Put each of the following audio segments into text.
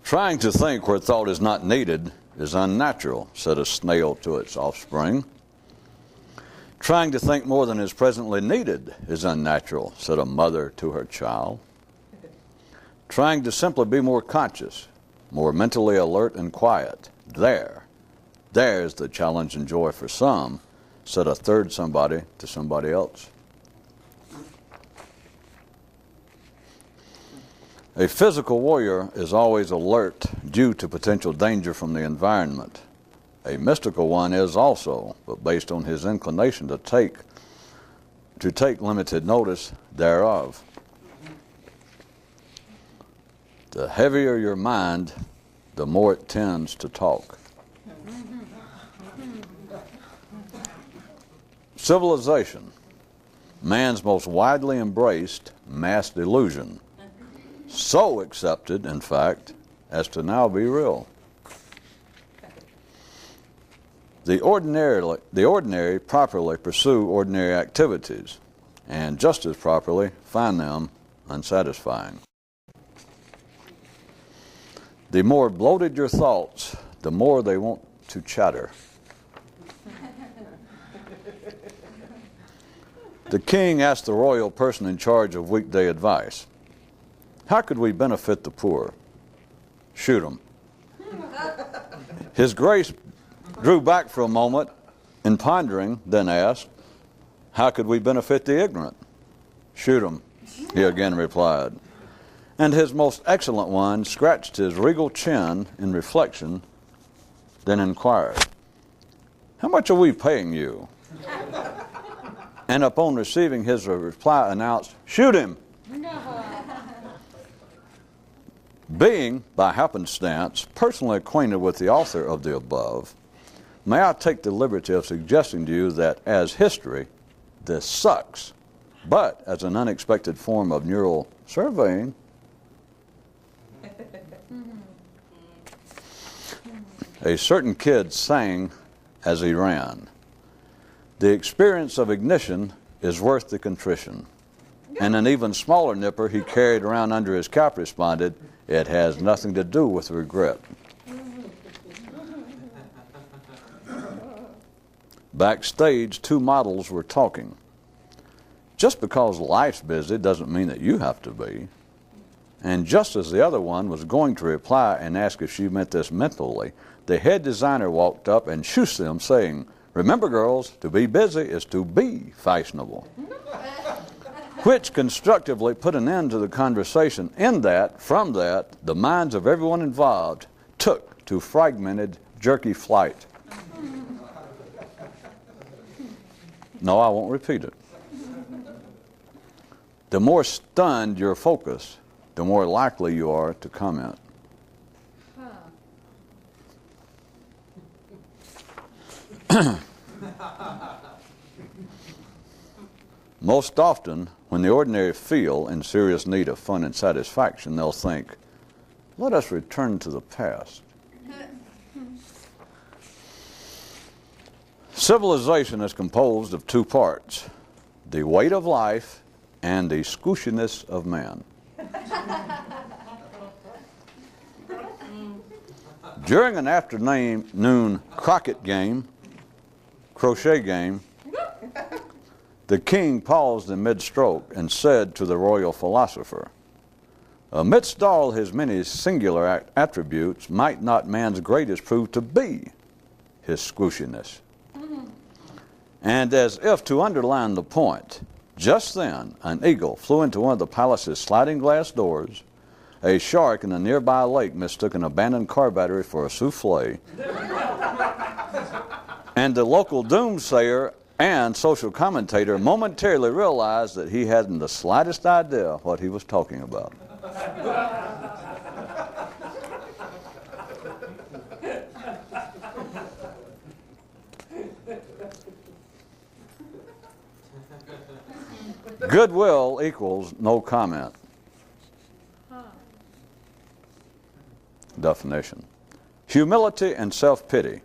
Trying to think where thought is not needed is unnatural, said a snail to its offspring. Trying to think more than is presently needed is unnatural, said a mother to her child. Trying to simply be more conscious, more mentally alert and quiet, there's the challenge and joy for some, said a third somebody to somebody else. A physical warrior is always alert due to potential danger from the environment. A mystical one is also, but based on his inclination to take limited notice thereof. The heavier your mind, the more it tends to talk. Civilization, man's most widely embraced mass delusion. So accepted, in fact, as to now be real. The ordinary properly pursue ordinary activities, and just as properly find them unsatisfying. The more bloated your thoughts, the more they want to chatter. The king asked the royal person in charge of weekday advice, "How could we benefit the poor?" "Shoot 'em." His Grace drew back for a moment in pondering, then asked, "How could we benefit the ignorant?" "Shoot 'em," he again replied. And his most excellent one scratched his regal chin in reflection, then inquired, "How much are we paying you?" And upon receiving his reply announced, "Shoot him." Being, by happenstance, personally acquainted with the author of the above, may I take the liberty of suggesting to you that as history, this sucks, but as an unexpected form of neural surveying, a certain kid sang as he ran, "The experience of ignition is worth the contrition." And an even smaller nipper he carried around under his cap responded, "It has nothing to do with regret." Backstage, two models were talking. Just because life's busy doesn't mean that you have to be. And just as the other one was going to reply and ask if she meant this mentally, the head designer walked up and shooshed them, saying, "Remember, girls, to be busy is to be fashionable." Which constructively put an end to the conversation in that, from that, the minds of everyone involved took to fragmented, jerky flight. No, I won't repeat it. The more stunned your focus, the more likely you are to comment. Most often, when the ordinary feel in serious need of fun and satisfaction, they'll think, "Let us return to the past." Civilization is composed of two parts, the weight of life and the squishiness of man. During an afternoon crochet game, the king paused in mid-stroke and said to the royal philosopher, "Amidst all his many singular attributes, might not man's greatest prove to be his squishiness?" And as if to underline the point, just then an eagle flew into one of the palace's sliding glass doors. A shark in a nearby lake mistook an abandoned car battery for a souffle. And the local doomsayer and social commentator momentarily realized that he hadn't the slightest idea what he was talking about. Goodwill equals no comment. Definition: humility and self-pity,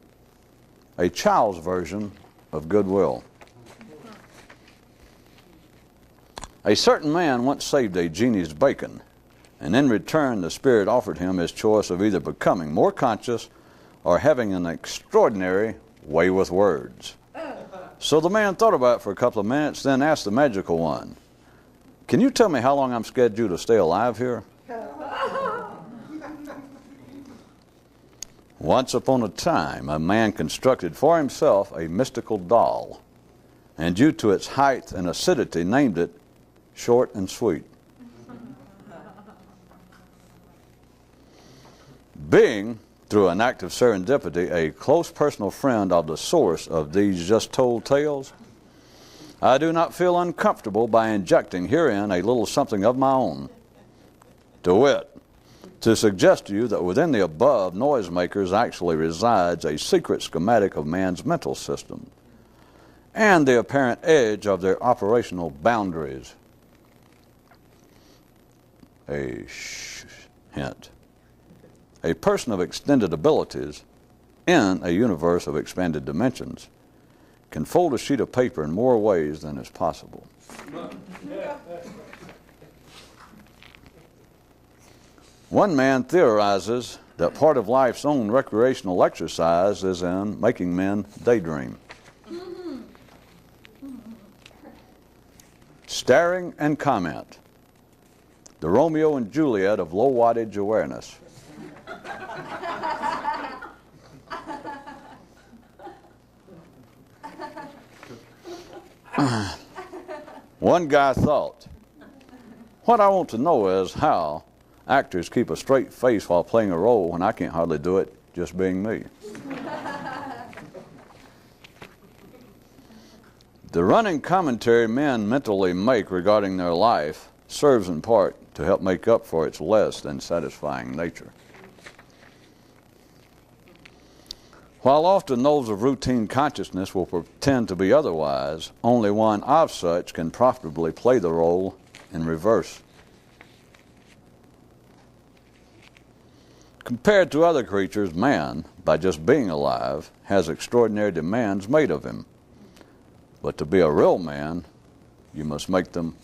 a child's version of goodwill. A certain man once saved a genie's bacon, and in return the spirit offered him his choice of either becoming more conscious or having an extraordinary way with words. So the man thought about it for a couple of minutes, then asked the magical one, "Can you tell me how long I'm scheduled to stay alive here?" Once upon a time, a man constructed for himself a mystical doll, and due to its height and acidity, named it Short and Sweet. Being, through an act of serendipity, a close personal friend of the source of these just told tales, I do not feel uncomfortable by injecting herein a little something of my own, to wit, to suggest to you that within the above noisemakers actually resides a secret schematic of man's mental system and the apparent edge of their operational boundaries. A hint. A person of extended abilities in a universe of expanded dimensions can fold a sheet of paper in more ways than is possible. One man theorizes that part of life's own recreational exercise is in making men daydream. Staring and comment. The Romeo and Juliet of low wattage awareness. One guy thought, what I want to know is how actors keep a straight face while playing a role when I can't hardly do it just being me. The running commentary men mentally make regarding their life serves in part to help make up for its less than satisfying nature. While often those of routine consciousness will pretend to be otherwise, only one of such can profitably play the role in reverse. Compared to other creatures, man, by just being alive, has extraordinary demands made of him. But to be a real man, you must make them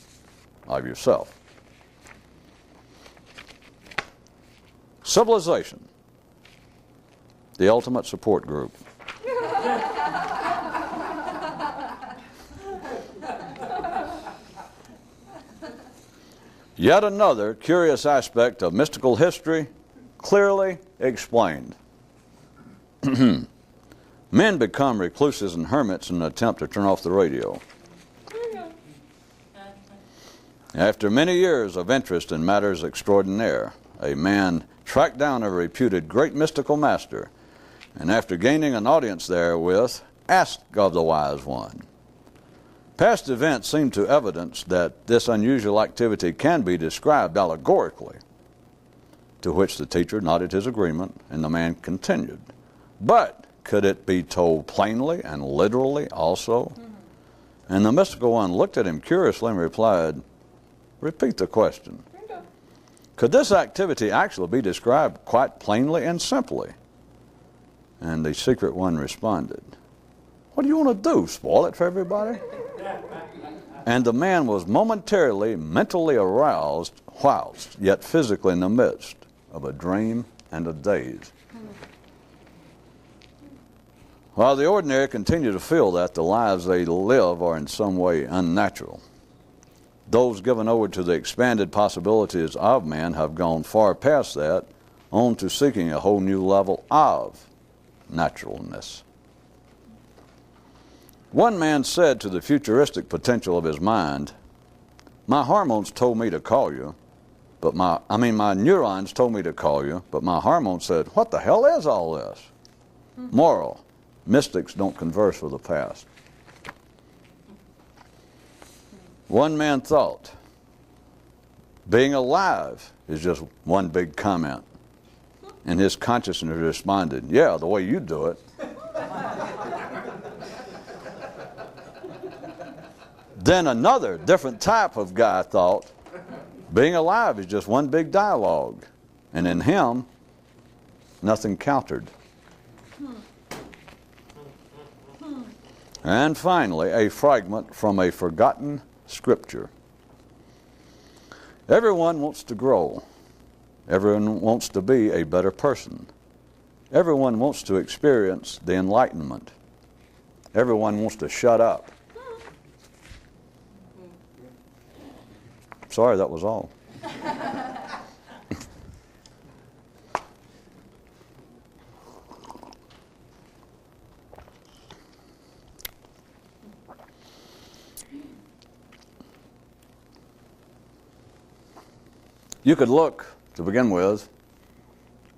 of yourself. Civilization, the ultimate support group. Yet another curious aspect of mystical history clearly explained. Men become recluses and hermits in an attempt to turn off the radio. After many years of interest in matters extraordinaire, a man tracked down a reputed great mystical master, and after gaining an audience therewith, asked of the wise one. Past events seem to evidence that this unusual activity can be described allegorically, to which the teacher nodded his agreement, and the man continued. But could it be told plainly and literally also? And the mystical one looked at him curiously and replied, repeat the question. Could this activity actually be described quite plainly and simply? And the secret one responded, what do you want to do, spoil it for everybody? And the man was momentarily mentally aroused whilst yet physically in the midst of a dream and a daze. While the ordinary continue to feel that the lives they live are in some way unnatural, those given over to the expanded possibilities of man have gone far past that, on to seeking a whole new level of naturalness. One man said to the futuristic potential of his mind, my hormones told me to call you, but my neurons told me to call you, but my hormones said, what the hell is all this? Moral, mystics don't converse with the past. One man thought, being alive is just one big comment. And his consciousness responded, yeah, the way you do it. Then another different type of guy thought, being alive is just one big dialogue. And in him, nothing countered. And finally, a fragment from a forgotten scripture. Everyone wants to grow. Everyone wants to be a better person. Everyone wants to experience the enlightenment. Everyone wants to shut up. Sorry, that was all. You could look, to begin with,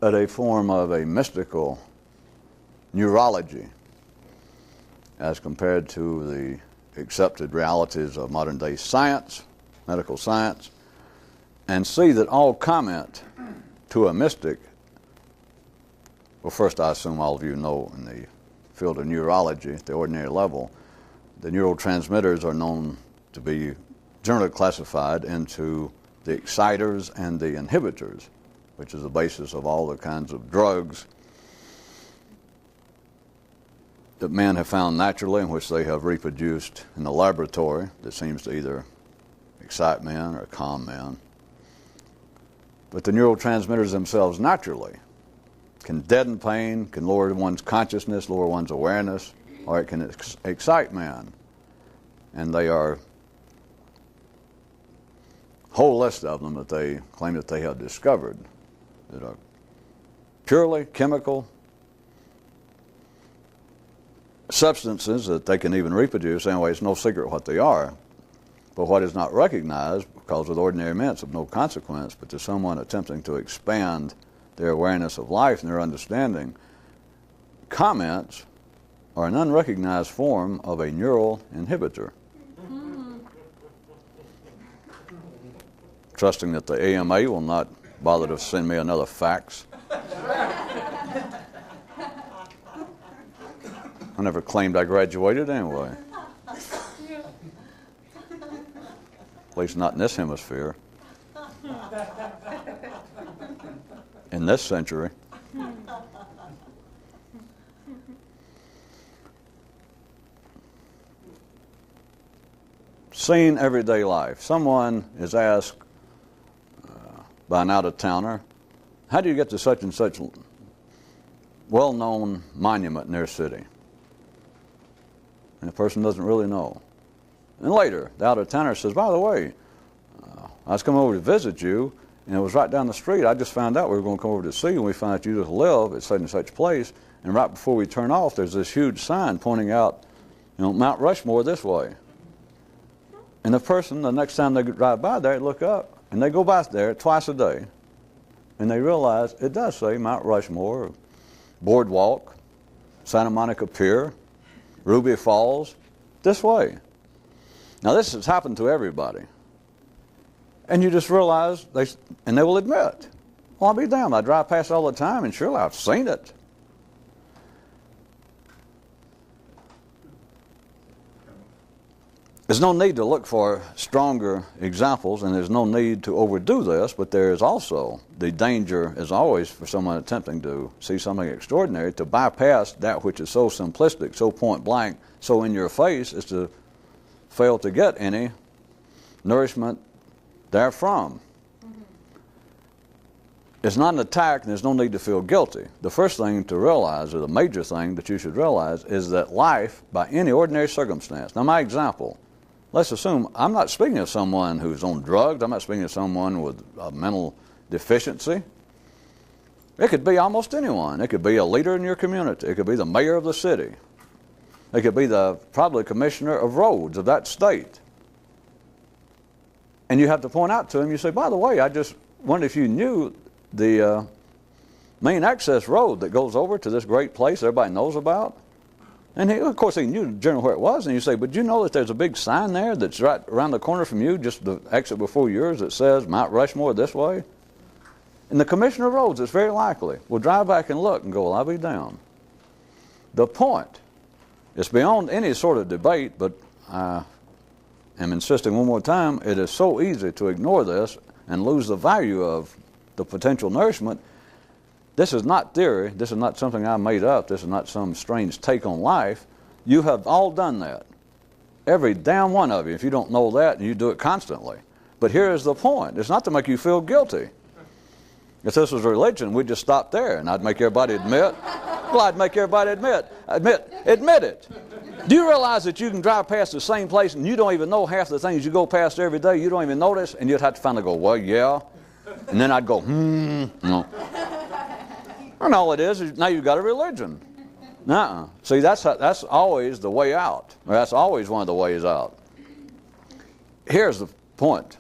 at a form of a mystical neurology as compared to the accepted realities of modern day science, medical science, and see that all comment to a mystic, well, first I assume all of you know in the field of neurology at the ordinary level, the neurotransmitters are known to be generally classified into the exciters and the inhibitors, which is the basis of all the kinds of drugs that men have found naturally, in which they have reproduced in the laboratory, that seems to either excite men or calm men. But the neurotransmitters themselves naturally can deaden pain, can lower one's consciousness, lower one's awareness, or it can excite man. And they are a whole list of them that they claim that they have discovered that are purely chemical substances that they can even reproduce. Anyway, it's no secret what they are. But what is not recognized, because with ordinary men it's of no consequence, but to someone attempting to expand their awareness of life and their understanding, comments are an unrecognized form of a neural inhibitor. Trusting that the AMA will not bother to send me another fax. I never claimed I graduated anyway. At least not in this hemisphere. In this century. Seen everyday life. Someone is asked by an out-of-towner, how do you get to such and such well-known monument in their city? And the person doesn't really know. And later, the out-of-towner says, by the way, I was coming over to visit you, and it was right down the street. I just found out we were going to come over to see you, and we found out you just live at such and such place, and right before we turn off, there's this huge sign pointing out, Mount Rushmore this way. And the person, the next time they drive by there, look up, and they go by there twice a day, and they realize it does say Mount Rushmore, Boardwalk, Santa Monica Pier, Ruby Falls, this way. Now this has happened to everybody. And you just realize, and they will admit, well, I'll be damned, I drive past all the time, and surely I've seen it. There's no need to look for stronger examples, and there's no need to overdo this, but there is also the danger, as always, for someone attempting to see something extraordinary, to bypass that which is so simplistic, so point blank, so in your face, is to fail to get any nourishment therefrom. It's not an attack, and there's no need to feel guilty. The first thing to realize, or the major thing that you should realize, is that life, by any ordinary circumstance, now my example, let's assume I'm not speaking of someone who's on drugs. I'm not speaking of someone with a mental deficiency. It could be almost anyone. It could be a leader in your community. It could be the mayor of the city. It could be probably commissioner of roads of that state. And you have to point out to him, you say, by the way, I just wondered if you knew the main access road that goes over to this great place everybody knows about. And of course, he knew generally where it was, and you say, but you know that there's a big sign there that's right around the corner from you, just the exit before yours, that says Mount Rushmore this way? And the commissioner of roads, it's very likely, will drive back and look and go, well, I'll be down. The point, it's beyond any sort of debate, but I am insisting one more time, it is so easy to ignore this and lose the value of the potential nourishment. This is not theory. This is not something I made up. This is not some strange take on life. You have all done that. Every damn one of you, if you don't know that, and you do it constantly. But here is the point. It's not to make you feel guilty. If this was religion, we'd just stop there, and I'd make everybody admit. Well, I'd make everybody admit it. Do you realize that you can drive past the same place and you don't even know half the things you go past every day? You don't even notice, and you'd have to finally go, well, yeah. And then I'd go, no. And all it is now you've got a religion. Nuh-uh. See, that's always the way out. Or that's always one of the ways out. Here's the point.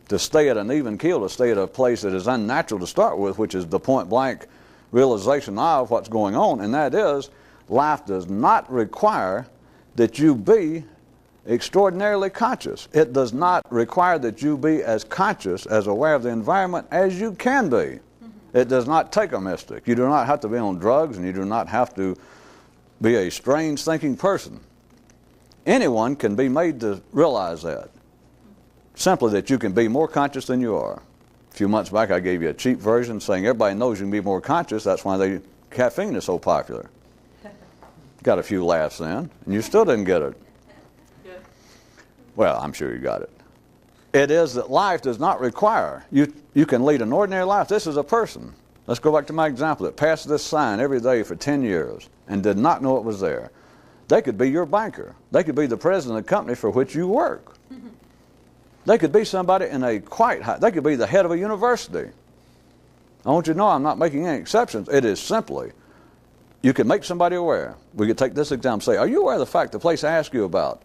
To stay at an even keel, to stay at a place that is unnatural to start with, which is the point-blank realization of what's going on, and that is, life does not require that you be extraordinarily conscious. It does not require that you be as conscious, as aware of the environment as you can be. It does not take a mystic. You do not have to be on drugs, and you do not have to be a strange thinking person. Anyone can be made to realize that. Simply that you can be more conscious than you are. A few months back I gave you a cheap version saying everybody knows you can be more conscious. That's why caffeine is so popular. Got a few laughs then, and you still didn't get it. Well, I'm sure you got it. It is that life does not require. You can lead an ordinary life. This is a person. Let's go back to my example that passed this sign every day for 10 years and did not know it was there. They could be your banker. They could be the president of the company for which you work. They could be somebody in a quite high, they could be the head of a university. I want you to know I'm not making any exceptions. It is simply, you can make somebody aware. We could take this example, say, are you aware of the fact, the place I asked you about,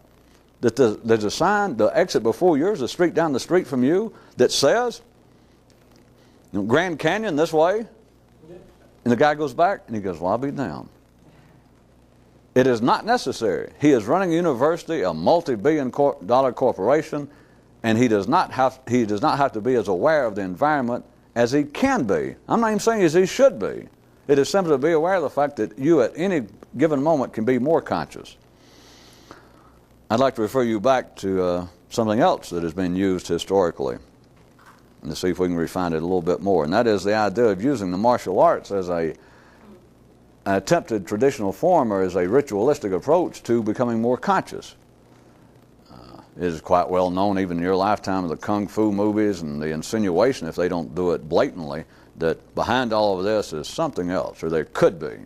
that there's a sign, the exit before yours, the street down the street from you, that says, Grand Canyon this way? And the guy goes back and he goes, well, I'll be down. It is not necessary. He is running a university, a multi-billion-dollar corporation, and he does not have to be as aware of the environment as he can be. I'm not even saying as he should be. It is simply to be aware of the fact that you at any given moment can be more conscious. I'd like to refer you back to something else that has been used historically, and to see if we can refine it a little bit more, and that is the idea of using the martial arts as an attempted traditional form or as a ritualistic approach to becoming more conscious. It is quite well known, even in your lifetime, of the kung fu movies and the insinuation, if they don't do it blatantly, that behind all of this is something else, or there could be.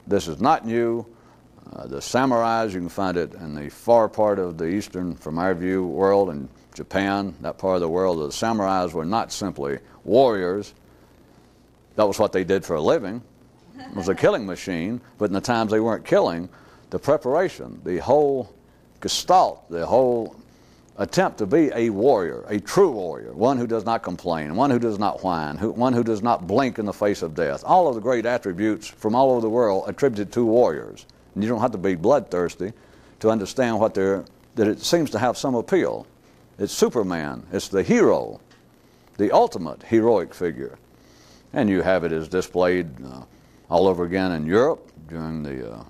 This is not new. The samurais, you can find it in the far part of the eastern, from our view, world, in Japan, that part of the world. The samurais were not simply warriors. That was what they did for a living. It was a killing machine, but in the times they weren't killing, the preparation, the whole gestalt, the whole attempt to be a warrior, a true warrior, one who does not complain, one who does not whine, one who does not blink in the face of death. All of the great attributes from all over the world attributed to warriors. And you don't have to be bloodthirsty to understand that it seems to have some appeal. It's Superman. It's the hero, the ultimate heroic figure. And you have it as displayed all over again in Europe during the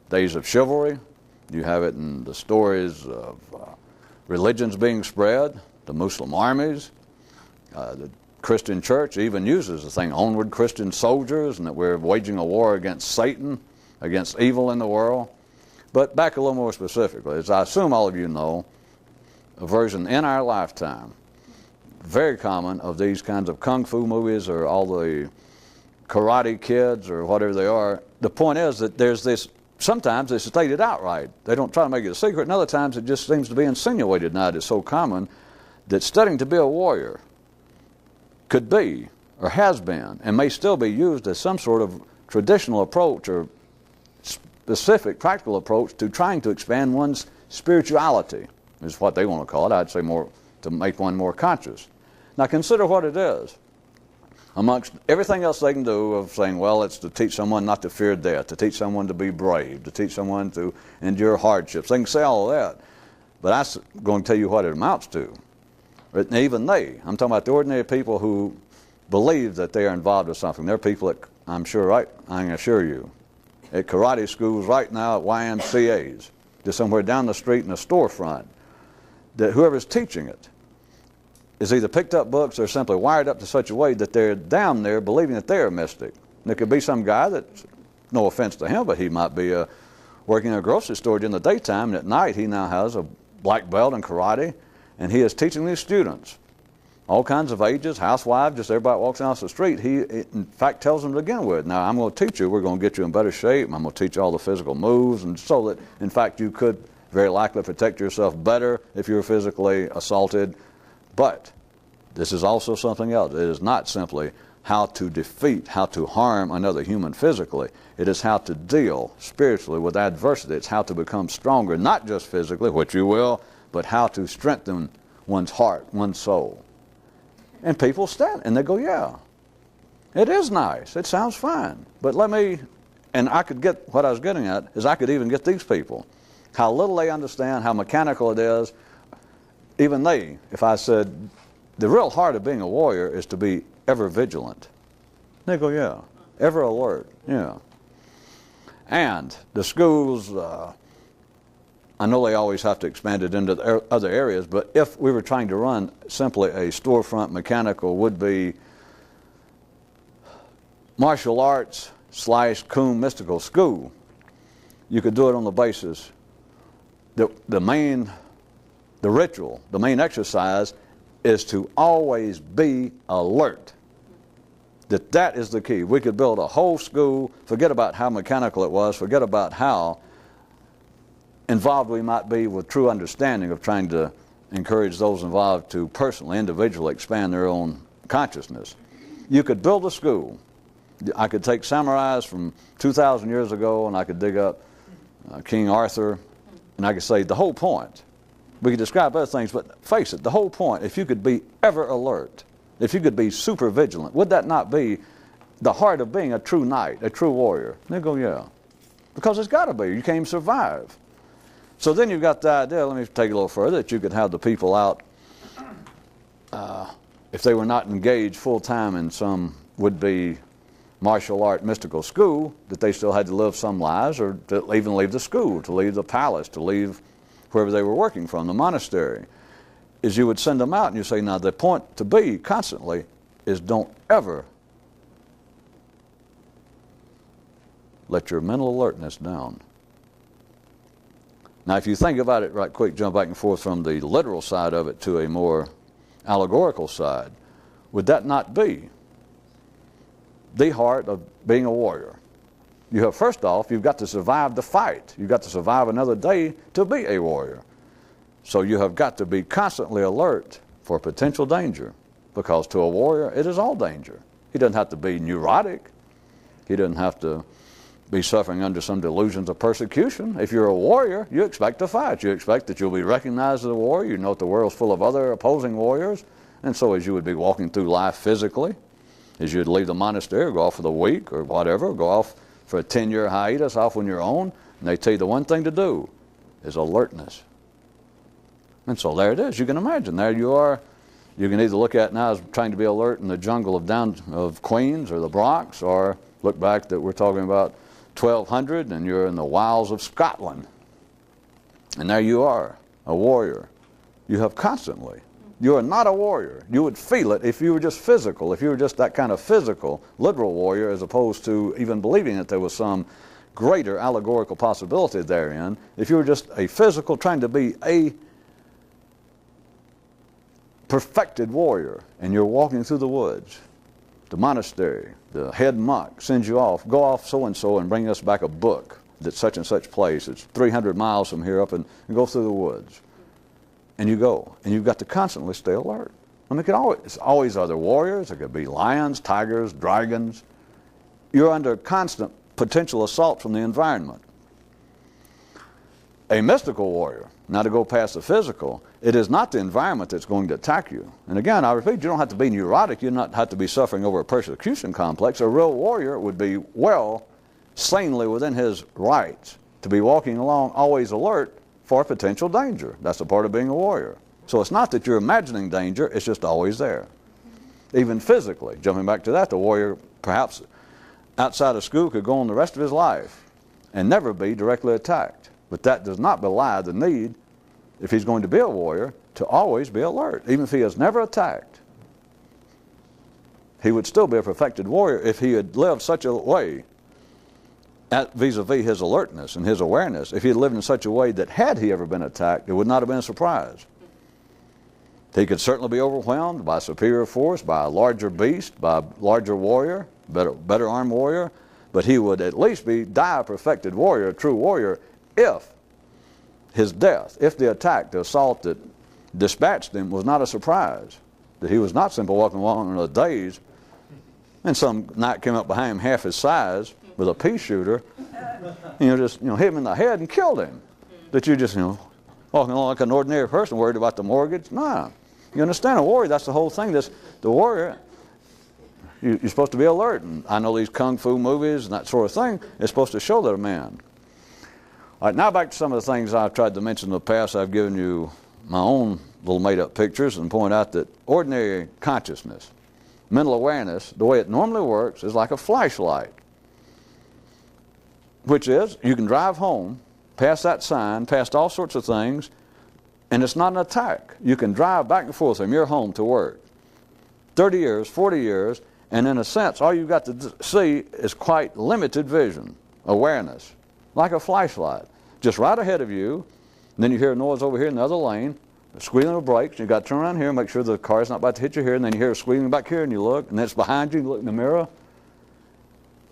days of chivalry. You have it in the stories of religions being spread, the Muslim armies. The Christian church even uses the thing, onward Christian soldiers, and that we're waging a war against Satan, against evil in the world. But back a little more specifically, as I assume all of you know, a version in our lifetime, very common, of these kinds of kung fu movies or all the Karate Kids or whatever they are. The point is that there's this, sometimes it's stated outright. They don't try to make it a secret, and other times it just seems to be insinuated now. It's so common that studying to be a warrior could be, or has been, and may still be used as some sort of traditional approach or specific practical approach to trying to expand one's spirituality, is what they want to call it. I'd say more to make one more conscious. Now consider what it is. Amongst everything else they can do of saying, well, it's to teach someone not to fear death, to teach someone to be brave, to teach someone to endure hardships. They can say all of that, but I'm going to tell you what it amounts to. And even I'm talking about the ordinary people who believe that they are involved with something. They're people that, I'm sure, right, I can assure you, at karate schools right now, at YMCAs, just somewhere down the street in a storefront, that whoever's teaching it is either picked up books or simply wired up to such a way that they're down there believing that they're a mystic. And there could be some guy that, no offense to him, but he might be working in a grocery store during the daytime, and at night he now has a black belt in karate, and he is teaching these students all kinds of ages, housewives, just everybody walks down the street. He, in fact, tells them to begin with, now I'm going to teach you, we're going to get you in better shape, I'm going to teach you all the physical moves, and so that, in fact, you could very likely protect yourself better if you were physically assaulted. But this is also something else. It is not simply how to defeat, how to harm another human physically. It is how to deal spiritually with adversity. It's how to become stronger, not just physically, which you will, but how to strengthen one's heart, one's soul. And people stand and they go, yeah, it is nice. It sounds fine. But let me, and I could get, what I was getting at is I could even get these people. How little they understand, how mechanical it is. Even they, if I said, the real heart of being a warrior is to be ever vigilant. They go, yeah, ever alert, yeah. And the schools, I know they always have to expand it into the other areas, but if we were trying to run simply a storefront mechanical would-be martial arts / Coon mystical school, you could do it on the basis that the main exercise is to always be alert. That is the key. We could build a whole school, forget about how mechanical it was, forget about how involved we might be with true understanding of trying to encourage those involved to personally, individually expand their own consciousness. You could build a school. I could take samurais from 2,000 years ago and I could dig up King Arthur and I could say the whole point. We could describe other things, but face it, the whole point, if you could be ever alert, if you could be super vigilant, would that not be the heart of being a true knight, a true warrior? They go, yeah. Because it's got to be. You can't even survive. So then you've got the idea, let me take it a little further, that you could have the people out, if they were not engaged full-time in some would-be martial art mystical school, that they still had to live some lives, or to even leave the school, to leave the palace, to leave wherever they were working from, the monastery, is you would send them out and you say, now the point to be constantly is don't ever let your mental alertness down. Now if you think about it right quick, jump back and forth from the literal side of it to a more allegorical side, would that not be the heart of being a warrior? You have, first off, you've got to survive the fight. You've got to survive another day to be a warrior. So you have got to be constantly alert for potential danger, because to a warrior, it is all danger. He doesn't have to be neurotic. He doesn't have to be suffering under some delusions of persecution. If you're a warrior, you expect to fight. You expect that you'll be recognized as a warrior. You know that the world's full of other opposing warriors. And so as you would be walking through life physically, as you'd leave the monastery or go off for the week or whatever, go off for a 10-year hiatus off on your own, and they tell you the one thing to do is alertness. And so there it is. You can imagine. There you are. You can either look at it now as trying to be alert in the jungle of Queens or the Bronx, or look back that we're talking about 1200 and you're in the wilds of Scotland. And there you are, a warrior. You have constantly. You are not a warrior. You would feel it if you were just physical, if you were just that kind of physical, literal warrior, as opposed to even believing that there was some greater allegorical possibility therein. If you were just a physical, trying to be a perfected warrior, and you're walking through the woods, the monastery, the head monk sends you off, go off so-and-so and bring us back a book that's such and such place. It's 300 miles from here up, and go through the woods. And you go, and you've got to constantly stay alert. I mean, it's always other warriors. It could be lions, tigers, dragons. You're under constant potential assault from the environment. A mystical warrior, now to go past the physical, it is not the environment that's going to attack you. And again, I repeat, you don't have to be neurotic. You don't have to be suffering over a persecution complex. A real warrior would be well, sanely within his rights to be walking along, always alert for potential danger. That's a part of being a warrior. So it's not that you're imagining danger, it's just always there. Even physically, jumping back to that, the warrior perhaps outside of school could go on the rest of his life and never be directly attacked. But that does not belie the need, if he's going to be a warrior, to always be alert. Even if he is never attacked, he would still be a perfected warrior if he had lived such a way vis-a-vis his alertness and his awareness. If he had lived in such a way that had he ever been attacked, it would not have been a surprise. He could certainly be overwhelmed by superior force, by a larger beast, by a larger warrior, better armed warrior, but he would at least die a perfected warrior, a true warrior, if his death, if the attack, the assault that dispatched him was not a surprise, that he was not simply walking along in a daze, and some knight came up behind him half his size with a pea shooter, just hit him in the head and killed him. That you just walking along like an ordinary person worried about the mortgage. Nah, you understand, a warrior, that's the whole thing. The warrior, you're supposed to be alert. And I know these kung fu movies and that sort of thing, it's supposed to show that a man. All right, now back to some of the things I've tried to mention in the past. I've given you my own little made-up pictures and point out that ordinary consciousness, mental awareness, the way it normally works is like a flashlight, which is you can drive home past that sign, past all sorts of things, and it's not an attack. You can drive back and forth from your home to work 30 years, 40 years, and in a sense all you've got to see is quite limited vision, awareness, like a flashlight, just right ahead of you. And then you hear a noise over here in the other lane, squealing of brakes. You've got to turn around here and make sure the car's not about to hit you here, and then you hear a squealing back here and you look, and then it's behind you, you look in the mirror.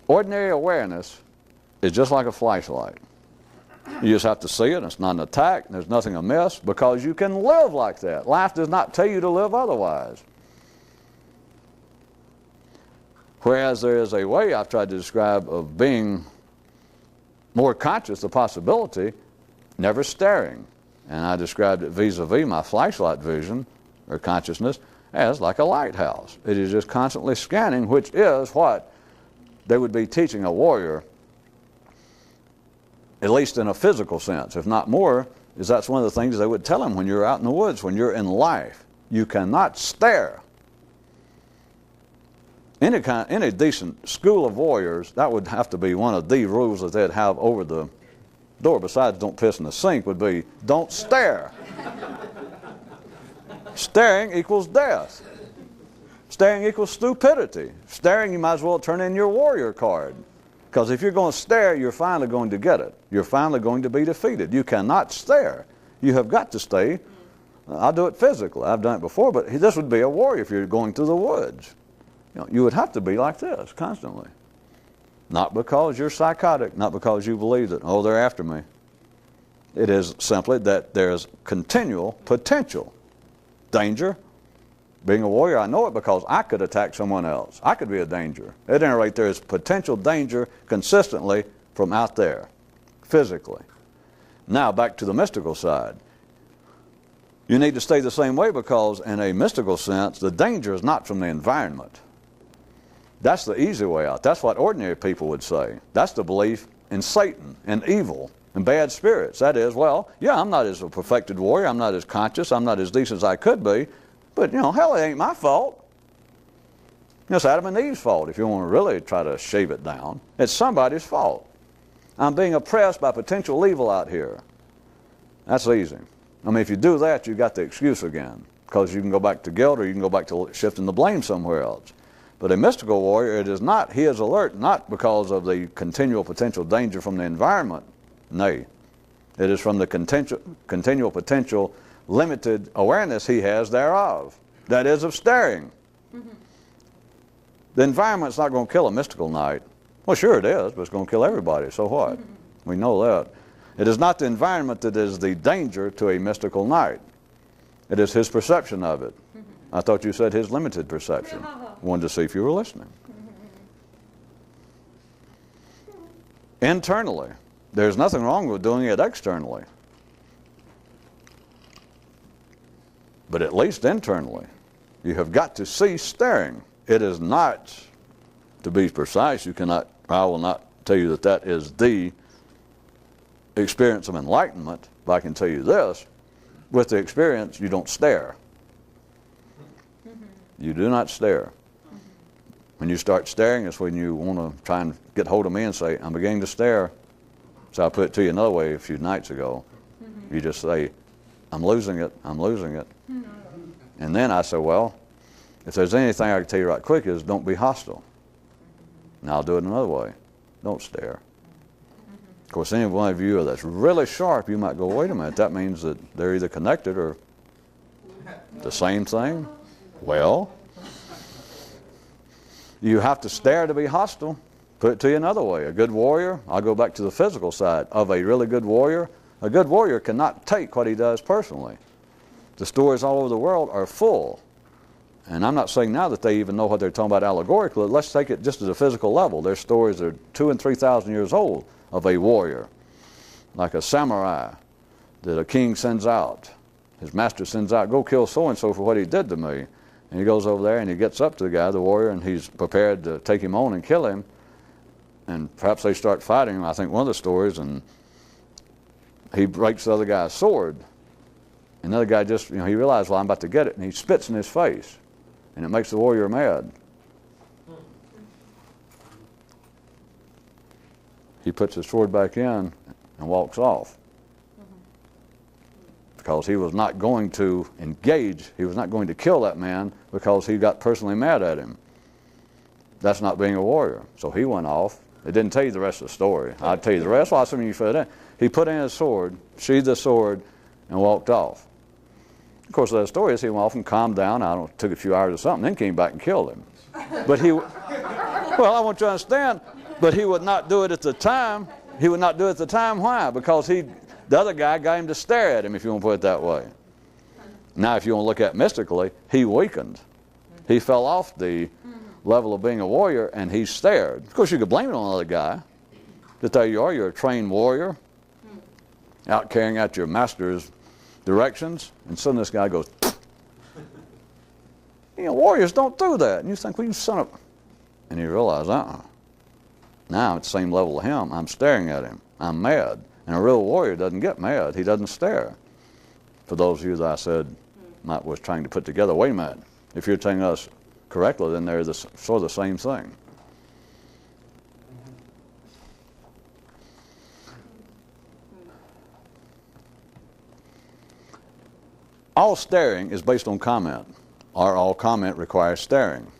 Ordinary awareness is just like a flashlight. You just have to see it. It's not an attack. There's nothing amiss because you can live like that. Life does not tell you to live otherwise. Whereas there is a way I've tried to describe of being more conscious of possibility, never staring. And I described it vis-a-vis my flashlight vision or consciousness as like a lighthouse. It is just constantly scanning, which is what they would be teaching a warrior, at least in a physical sense, if not more, is that's one of the things they would tell him when you're out in the woods, when you're in life. You cannot stare. Any decent school of warriors, that would have to be one of the rules that they'd have over the door, besides don't piss in the sink, would be don't stare. Staring equals death. Staring equals stupidity. Staring, you might as well turn in your warrior card. Because if you're going to stare, you're finally going to get it. You're finally going to be defeated. You cannot stare. You have got to stay. I'll do it physically. I've done it before, but this would be a warrior if you're going through the woods. You would have to be like this constantly. Not because you're psychotic, not because you believe that, oh, they're after me. It is simply that there's continual potential danger. Being a warrior, I know it because I could attack someone else. I could be a danger. At any rate, there is potential danger consistently from out there, physically. Now, back to the mystical side. You need to stay the same way because, in a mystical sense, the danger is not from the environment. That's the easy way out. That's what ordinary people would say. That's the belief in Satan and evil and bad spirits. That is, well, yeah, I'm not as a perfected warrior. I'm not as conscious. I'm not as decent as I could be. But, hell, it ain't my fault. It's Adam and Eve's fault if you want to really try to shave it down. It's somebody's fault. I'm being oppressed by potential evil out here. That's easy. I mean, if you do that, you've got the excuse again, because you can go back to guilt or you can go back to shifting the blame somewhere else. But a mystical warrior, it is not, he is alert not because of the continual potential danger from the environment. Nay, it is from the continual potential limited awareness he has thereof. That is of staring. Mm-hmm. The environment's not going to kill a mystical knight. Well, sure it is, but it's going to kill everybody. So what? Mm-hmm. We know that. It is not the environment that is the danger to a mystical knight. It is his perception of it. Mm-hmm. I thought you said his limited perception. Wanted to see if you were listening. Mm-hmm. Internally, there's nothing wrong with doing it externally. But at least internally, you have got to cease staring. It is not, to be precise, I will not tell you that that is the experience of enlightenment, but I can tell you this, with the experience, you don't stare. Mm-hmm. You do not stare. Mm-hmm. When you start staring, it's when you want to try and get hold of me and say, I'm beginning to stare. So I put it to you another way a few nights ago. Mm-hmm. You just say, I'm losing it, I'm losing it. Mm-hmm. And then I say, well, if there's anything I can tell you right quick is don't be hostile. Now I'll do it another way. Don't stare. Of course, any one of you that's really sharp, you might go, wait a minute, that means that they're either connected or The same thing? Well, you have to stare to be hostile. Put it to you another way. A good warrior, I'll go back to the physical side of a really good warrior. A good warrior cannot take what he does personally. The stories all over the world are full. And I'm not saying now that they even know what they're talking about allegorically. Let's take it just at a physical level. There's stories that are 2,000 and 3,000 years old of a warrior, like a samurai that a king sends out. His master sends out, go kill so-and-so for what he did to me. And he goes over there and he gets up to the guy, the warrior, and he's prepared to take him on and kill him. And perhaps they start fighting, I think one of the stories, and he breaks the other guy's sword. And the other guy just, he realizes, well, I'm about to get it, and he spits in his face. And it makes the warrior mad. He puts his sword back in and walks off. Because he was not going to engage, he was not going to kill that man because he got personally mad at him. That's not being a warrior. So he went off. It didn't tell you the rest of the story. I'll tell you the rest. Well, I assume you fit in. He put in his sword, sheathed the sword, and walked off. Of course, the story is he went off and calmed down. I don't know, took a few hours or something, then came back and killed him. But he, well, I want you to understand, but he would not do it at the time. He would not do it at the time. Why? Because the other guy got him to stare at him, if you want to put it that way. Now, if you want to look at it mystically, he weakened. He fell off the level of being a warrior, and he stared. Of course, you could blame it on the other guy. That there you are, you're a trained warrior, out carrying out your master's directions, and suddenly this guy goes, warriors don't do that. And you think, well, you son of... And you realize, now I'm at the same level as him. I'm staring at him. I'm mad. And a real warrior doesn't get mad. He doesn't stare. For those of you that I said was trying to put together, wait a minute. If you're telling us correctly, then they're sort of the same thing. All staring is based on comment, or all comment requires staring.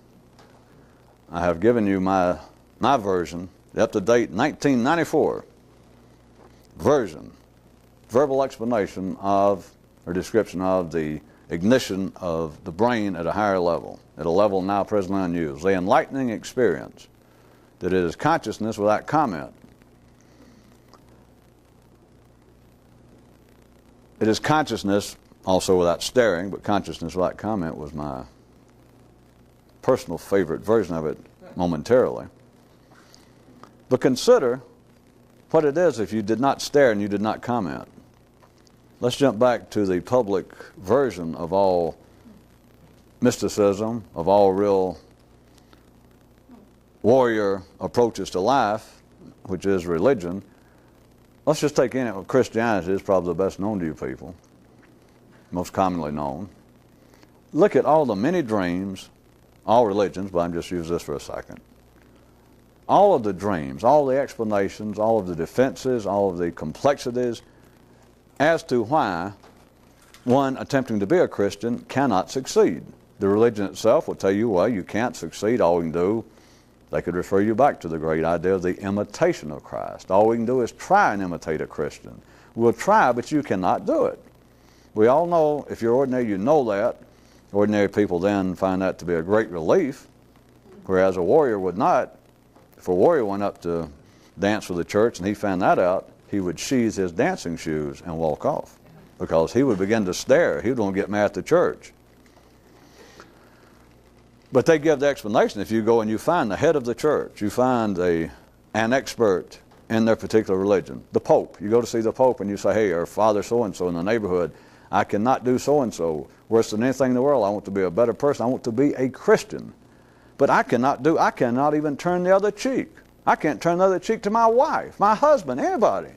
I have given you my version, the up-to-date 1994 version, verbal explanation of, or description of the ignition of the brain at a higher level, at a level now presently unused. The enlightening experience that it is consciousness without comment. It is consciousness also without staring, but consciousness without comment was my personal favorite version of it momentarily. But consider what it is if you did not stare and you did not comment. Let's jump back to the public version of all mysticism, of all real warrior approaches to life, which is religion. Let's just take in it. Christianity is probably the best known to you people, most commonly known. Look at all the many dreams, all religions, but I'm just using this for a second. All of the dreams, all the explanations, all of the defenses, all of the complexities as to why one attempting to be a Christian cannot succeed. The religion itself will tell you, well, you can't succeed. All we can do, they could refer you back to the great idea of the imitation of Christ. All we can do is try and imitate a Christian. We'll try, but you cannot do it. We all know, if you're ordinary, you know that. Ordinary people then find that to be a great relief, whereas a warrior would not. If a warrior went up to dance with the church and he found that out, he would sheathe his dancing shoes and walk off, because he would begin to stare. He would want to get mad at the church. But they give the explanation. If you go and you find the head of the church, you find an expert in their particular religion, the Pope. You go to see the Pope and you say, hey, or Father so-and-so in the neighborhood, I cannot do so-and-so. Worse than anything in the world, I want to be a better person. I want to be a Christian. But I cannot even turn the other cheek. I can't turn the other cheek to my wife, my husband, anybody.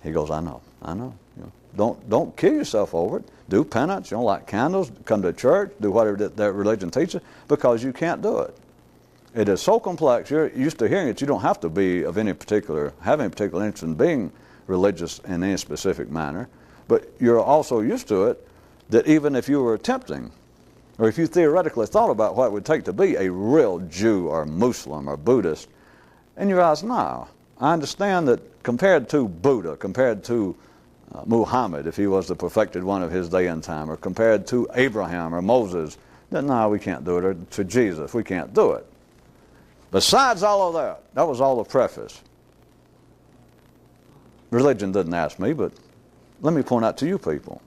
He goes, I know. You know, don't kill yourself over it. Do penance, light candles, come to church, do whatever that religion teaches, because you can't do it. It is so complex. You're used to hearing it. You don't have to be have any particular interest in being religious in any specific manner, but you're also used to it that even if you were attempting, or if you theoretically thought about what it would take to be a real Jew or Muslim or Buddhist, and you realize, no, I understand that compared to Buddha, compared to Muhammad, if he was the perfected one of his day and time, or compared to Abraham or Moses, then no, we can't do it, or to Jesus, we can't do it. Besides all of that, that was all the preface. Religion didn't ask me, but let me point out to you people.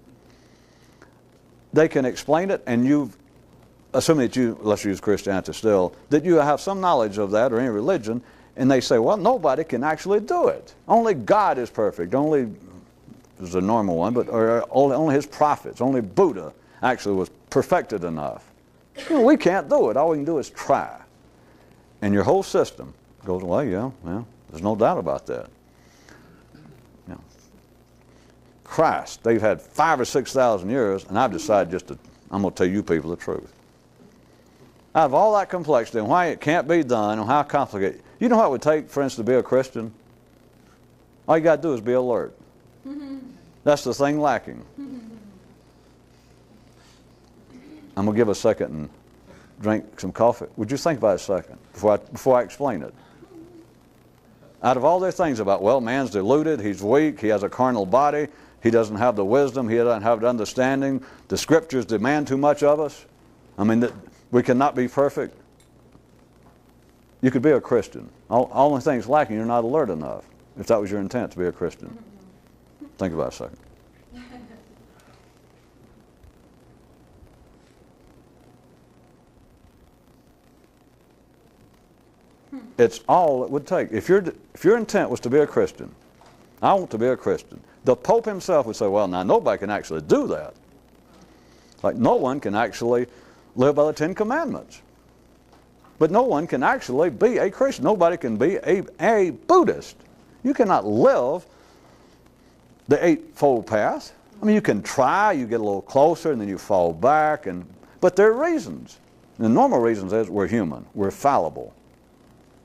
They can explain it, and you've, assuming that you, let's use Christianity still, that you have some knowledge of that or any religion, and they say, well, nobody can actually do it. Only God is perfect. Only is the normal one, but or only his prophets, only Buddha actually was perfected enough. Well, we can't do it. All we can do is try. And your whole system goes, well, yeah, there's no doubt about that. You know, Christ, they've had 5,000 or 6,000 years, and I've decided I'm going to tell you people the truth. Out of all that complexity and why it can't be done and how complicated, you know what it would take for instance to be a Christian? All you got to do is be alert. That's the thing lacking. I'm going to give a second and drink some coffee. Would you think about it a second before I explain it? Out of all their things about, well, man's deluded, he's weak, he has a carnal body, he doesn't have the wisdom, he doesn't have the understanding, the scriptures demand too much of us. I mean, we cannot be perfect. You could be a Christian. All the things lacking, you're not alert enough, if that was your intent to be a Christian. Think about it a second. It's all it would take. If your intent was to be a Christian, I want to be a Christian, the Pope himself would say, well, now nobody can actually do that. Like no one can actually live by the Ten Commandments. But no one can actually be a Christian. Nobody can be a Buddhist. You cannot live the Eightfold Path. I mean, you can try, you get a little closer, and then you fall back. But there are reasons. The normal reasons is we're human. We're fallible.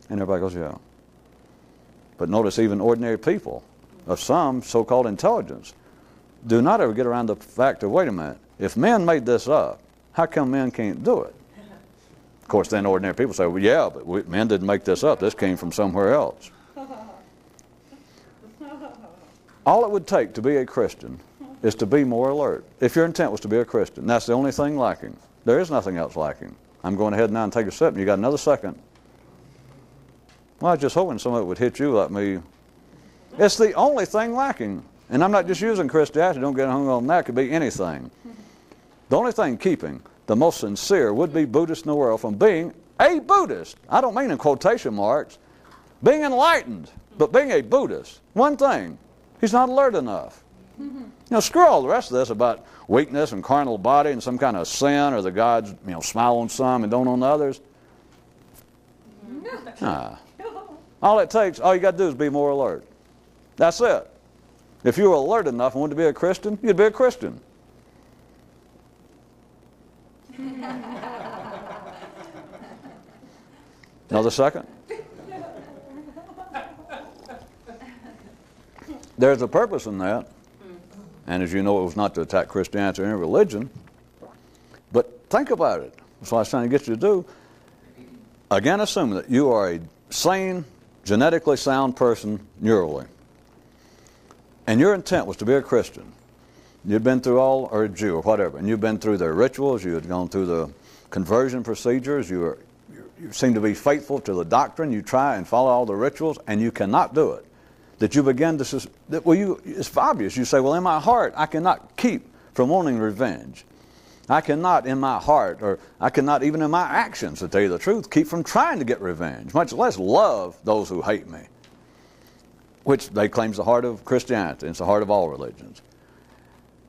And everybody goes, yeah. But notice even ordinary people of some so-called intelligence do not ever get around the fact of, wait a minute, if men made this up, how come men can't do it? Of course, then ordinary people say, well, yeah, but men didn't make this up. This came from somewhere else. All it would take to be a Christian is to be more alert. If your intent was to be a Christian, that's the only thing lacking. There is nothing else lacking. I'm going ahead now and take a sip, and you got another second. Well, I was just hoping some of it would hit you like me. It's the only thing lacking. And I'm not just using Christianity. Don't get hung on that. It could be anything. The only thing keeping the most sincere would-be Buddhist in the world from being a Buddhist. I don't mean in quotation marks. Being enlightened, but being a Buddhist. One thing. He's not alert enough. You know, screw all the rest of this about weakness and carnal body and some kind of sin or the gods, smile on some and don't on others. All it takes, all you got to do is be more alert. That's it. If you were alert enough and wanted to be a Christian, you'd be a Christian. Another second? There's a purpose in that. And as you know, it was not to attack Christianity or any religion. But think about it. That's what I was trying to get you to do. Again, assume that you are a sane, genetically sound person neurally. And your intent was to be a Christian. You'd been through all, or a Jew or whatever, and you've been through their rituals, you had gone through the conversion procedures, you seem to be faithful to the doctrine, you try and follow all the rituals, and you cannot do it. That you begin to, it's obvious. You say, well, in my heart, I cannot keep from wanting revenge. I cannot in my heart, or I cannot even in my actions, to tell you the truth, keep from trying to get revenge, much less love those who hate me, which they claim is the heart of Christianity. It's the heart of all religions.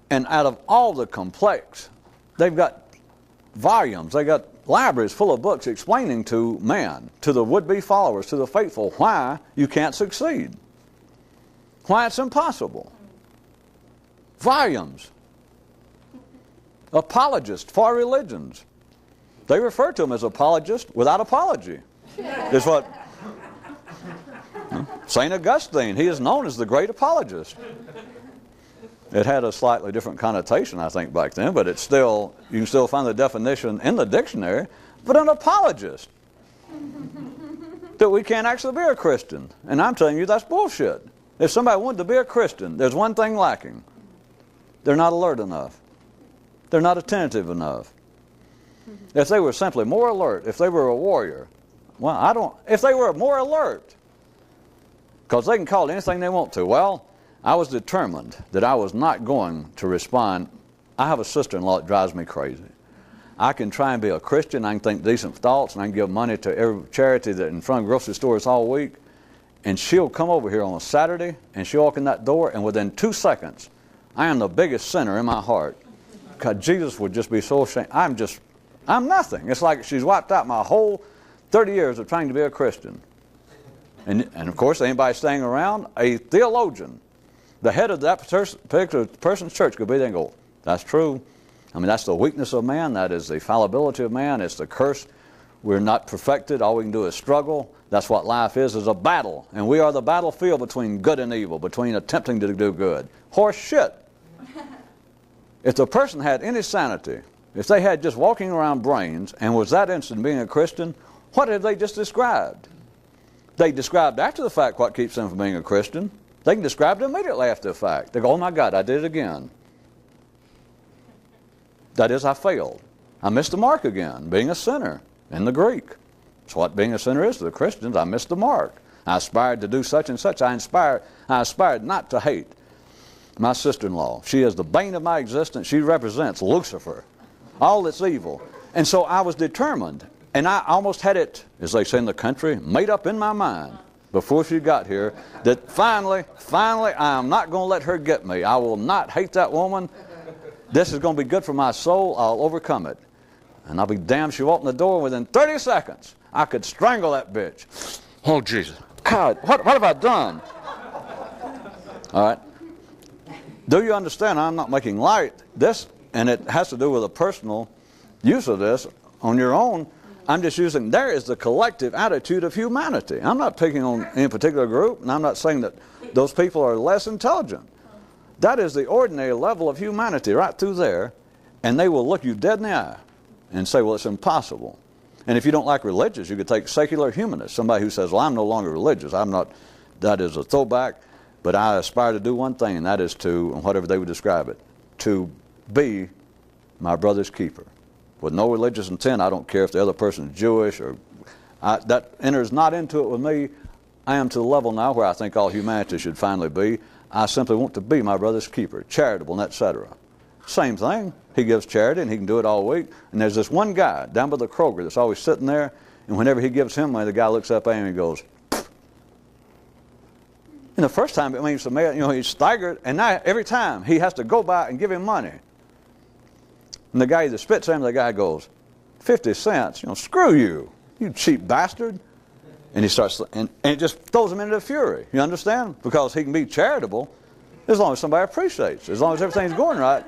And out of all the complex, they've got volumes, they got libraries full of books explaining to man, to the would-be followers, to the faithful, why you can't succeed, why it's impossible. Volumes. Apologists for religions. They refer to them as apologists without apology. Is what St. Augustine, he is known as the great apologist. It had a slightly different connotation, I think, back then, but it's still, you can still find the definition in the dictionary. But an apologist, that we can't actually be a Christian. And I'm telling you, that's bullshit. If somebody wanted to be a Christian, there's one thing lacking. They're not alert enough. They're not attentive enough. If they were simply more alert, if they were a warrior, well, if they were more alert, because they can call it anything they want to. Well, I was determined that I was not going to respond. I have a sister-in-law that drives me crazy. I can try and be a Christian, I can think decent thoughts, and I can give money to every charity that in front of grocery stores all week, and she'll come over here on a Saturday, and she'll walk in that door, and within 2 seconds, I am the biggest sinner in my heart. because Jesus would just be so ashamed. I'm nothing. It's like she's wiped out my whole 30 years of trying to be a Christian. And of course, anybody staying around, a theologian, the head of that particular person's church could be there and go, that's true. I mean, that's the weakness of man. That is the fallibility of man. It's the curse. We're not perfected. All we can do is struggle. That's what life is a battle. And we are the battlefield between good and evil, between attempting to do good. Horse shit. If the person had any sanity, if they had just walking around brains and was that interested in being a Christian, what have they just described? They described after the fact what keeps them from being a Christian. They can describe it immediately after the fact. They go, oh my God, I did it again. That is, I failed. I missed the mark again, being a sinner in the Greek. That's what being a sinner is to the Christians. I missed the mark. I aspired to do such and such. I aspired not to hate my sister-in-law. She is the bane of my existence. She represents Lucifer, all that's evil. And so I was determined, and I almost had it, as they say in the country, made up in my mind before she got here, that finally, I am not going to let her get me. I will not hate that woman. This is going to be good for my soul. I'll overcome it. And I'll be damned she walked in the door, and within 30 seconds, I could strangle that bitch. Oh, Jesus. God, what have I done? All right. Do you understand? I'm not making light this, and it has to do with a personal use of this on your own. I'm just using, there is the collective attitude of humanity. I'm not picking on any particular group, and I'm not saying that those people are less intelligent. That is the ordinary level of humanity right through there, and they will look you dead in the eye and say, well, it's impossible. And if you don't like religious, you could take secular humanists, somebody who says, well, I'm no longer religious. I'm not, that is a throwback, but I aspire to do one thing, and that is to, and whatever they would describe it, to be my brother's keeper. With no religious intent. I don't care if the other person is Jewish or that enters not into it with me. I am to the level now where I think all humanity should finally be. I simply want to be my brother's keeper, charitable, and etc. Same thing. He gives charity, and he can do it all week. And there's this one guy down by the Kroger that's always sitting there, and whenever he gives him money, the guy looks up at him and goes, pfft. And the first time it means to me, he's staggered, and now every time he has to go by and give him money. And the guy either spits at him, the guy goes, 50 cents, screw you, you cheap bastard. And he starts, and it just throws him into a fury. You understand? Because he can be charitable as long as somebody appreciates, as long as everything's going right.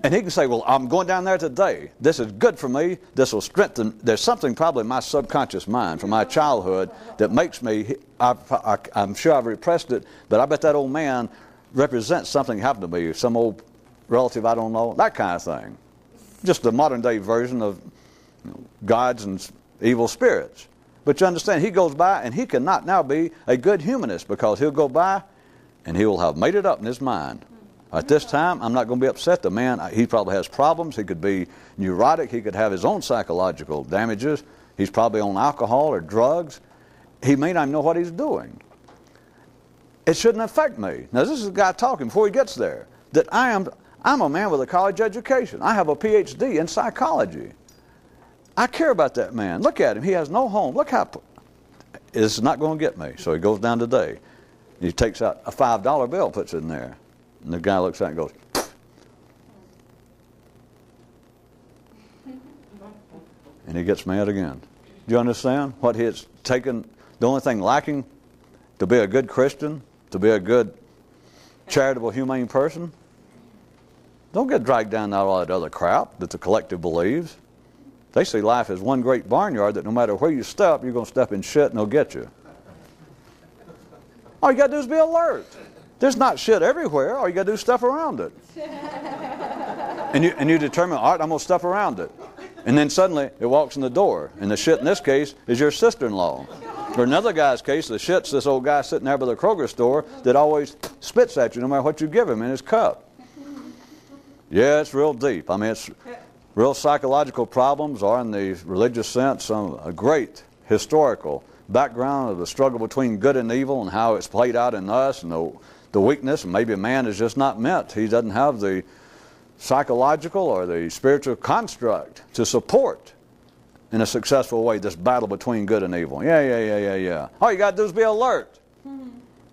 And he can say, well, I'm going down there today. This is good for me. This will strengthen. There's something probably in my subconscious mind from my childhood that makes me, I'm sure I've repressed it, but I bet that old man represents something that happened to me, some old relative I don't know, that kind of thing. Just the modern day version of gods and evil spirits. But you understand, he goes by and he cannot now be a good humanist because he'll go by and he will have made it up in his mind. At this time, I'm not going to be upset. The man, he probably has problems. He could be neurotic. He could have his own psychological damages. He's probably on alcohol or drugs. He may not know what he's doing. It shouldn't affect me. Now, this is a guy talking before he gets there. That I'm a man with a college education. I have a PhD in psychology. I care about that man. Look at him. He has no home. Look how... This is not going to get me. So he goes down today. He takes out a $5 bill, puts it in there. And the guy looks at it and goes... And he gets mad again. Do you understand what he has taken? The only thing lacking to be a good Christian, to be a good charitable, humane person? Don't get dragged down all that other crap that the collective believes. They see life as one great barnyard that no matter where you step, you're going to step in shit and they'll get you. All you got to do is be alert. There's not shit everywhere. All you got to do is step around it. And you determine, all right, I'm going to step around it. And then suddenly it walks in the door. And the shit in this case is your sister-in-law. Or another guy's case, the shit's this old guy sitting there by the Kroger store that always spits at you no matter what you give him in his cup. Yeah, it's real deep. I mean, it's real psychological problems, or in the religious sense, a great historical background of the struggle between good and evil and how it's played out in us, and the weakness, and maybe a man is just not meant. He doesn't have the psychological or the spiritual construct to support in a successful way this battle between good and evil. Yeah. All you got to do is be alert.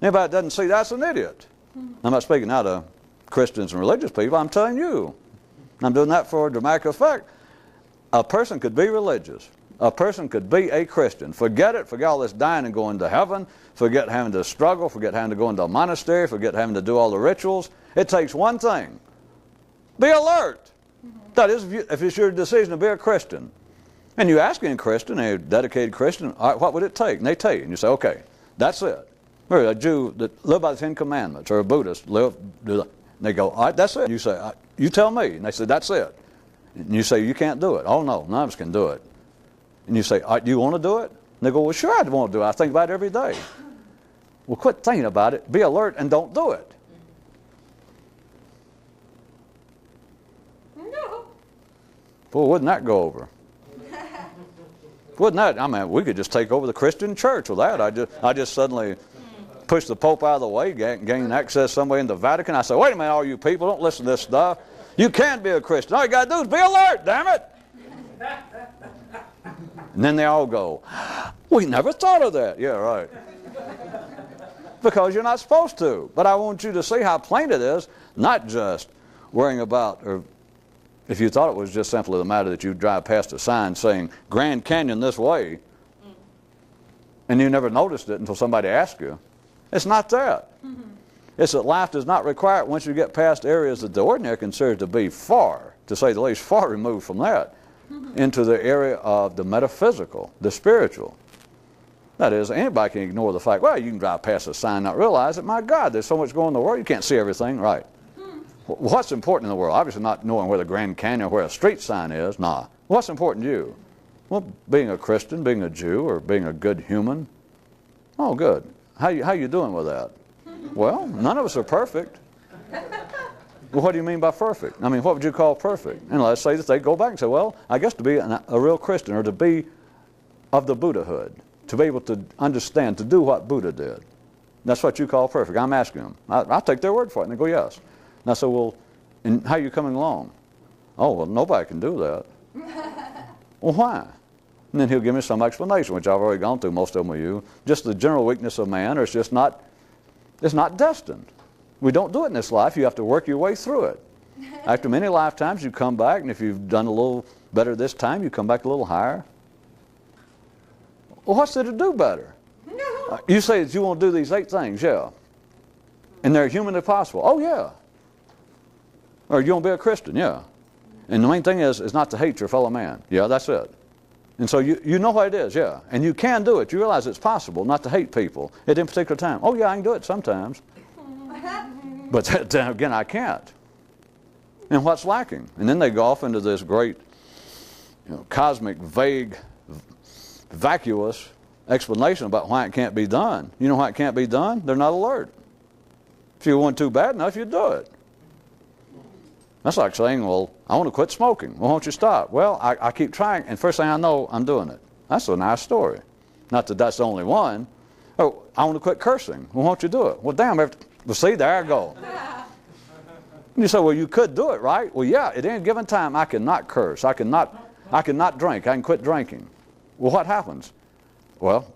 Anybody that doesn't see that's an idiot. I'm not speaking now to Christians and religious people. I'm telling you. I'm doing that for a dramatic effect. A person could be religious. A person could be a Christian. Forget it. Forget all this dying and going to heaven. Forget having to struggle. Forget having to go into a monastery. Forget having to do all the rituals. It takes one thing. Be alert. That is, if it's your decision to be a Christian. And you ask any Christian, a dedicated Christian, all right, what would it take? And they tell you. And you say, okay, that's it. Or a Jew that live by the Ten Commandments, or a Buddhist live, and they go, all right, that's it. You say, you tell me. And they say, that's it. And you say, you can't do it. Oh, no, none of us can do it. And you say, all right, do you want to do it? And they go, well, sure I want to do it. I think about it every day. Well, quit thinking about it. Be alert and don't do it. No. Boy, wouldn't that go over? Wouldn't that? I mean, we could just take over the Christian church with that. I just suddenly push the Pope out of the way, gain access somewhere in the Vatican. I say, wait a minute, all you people, don't listen to this stuff. You can't be a Christian. All you got to do is be alert, damn it. And then they all go, we never thought of that. Yeah, right. Because you're not supposed to. But I want you to see how plain it is, not just worrying about, or if you thought it was just simply the matter that you drive past a sign saying Grand Canyon this way, and you never noticed it until somebody asked you. It's not that. It's that life does not require it once you get past areas that the ordinary considers to be far, to say the least, far removed from that, into the area of the metaphysical, the spiritual. That is, anybody can ignore the fact, well, you can drive past a sign and not realize that, my God, there's so much going on in the world, you can't see everything, right? What's important in the world? Obviously not knowing where the Grand Canyon or where a street sign is, nah. What's important to you? Well, being a Christian, being a Jew, or being a good human. Oh, good. How you doing with that? Well, none of us are perfect. Well, what do you mean by perfect? I mean, what would you call perfect? And let's say that they go back and say, well, I guess to be a real Christian, or to be of the Buddhahood, to be able to understand, to do what Buddha did. That's what you call perfect. I'm asking them. I'll take their word for it. And they go, yes. And I said, well, and how are you coming along? Oh, well, nobody can do that. Well, why? And then he'll give me some explanation, which I've already gone through, most of them with you. Just the general weakness of man, or it's just not, it's not destined. We don't do it in this life. You have to work your way through it. After many lifetimes, you come back, and if you've done a little better this time, you come back a little higher. Well, what's there to do better? No. You say that you want to do these 8 things, yeah. And they're humanly possible. Oh, yeah. Or you want to be a Christian, yeah. And the main thing is not to hate your fellow man. Yeah, that's it. And so you know what it is, yeah. And you can do it. You realize it's possible not to hate people at any particular time. Oh, yeah, I can do it sometimes. But then again, I can't. And what's lacking? And then they go off into this great, cosmic, vague, vacuous explanation about why it can't be done. You know why it can't be done? They're not alert. If you want to bad enough, you'd do it. That's like saying, well, I want to quit smoking. Well, won't you stop? Well, I keep trying, and first thing I know, I'm doing it. That's a nice story. Not that that's the only one. Oh, I want to quit cursing. Well, won't you do it? Well, damn, well, see, there I go. And you say, well, you could do it, right? Well, yeah, at any given time, I cannot curse. I cannot drink. I can quit drinking. Well, what happens? Well,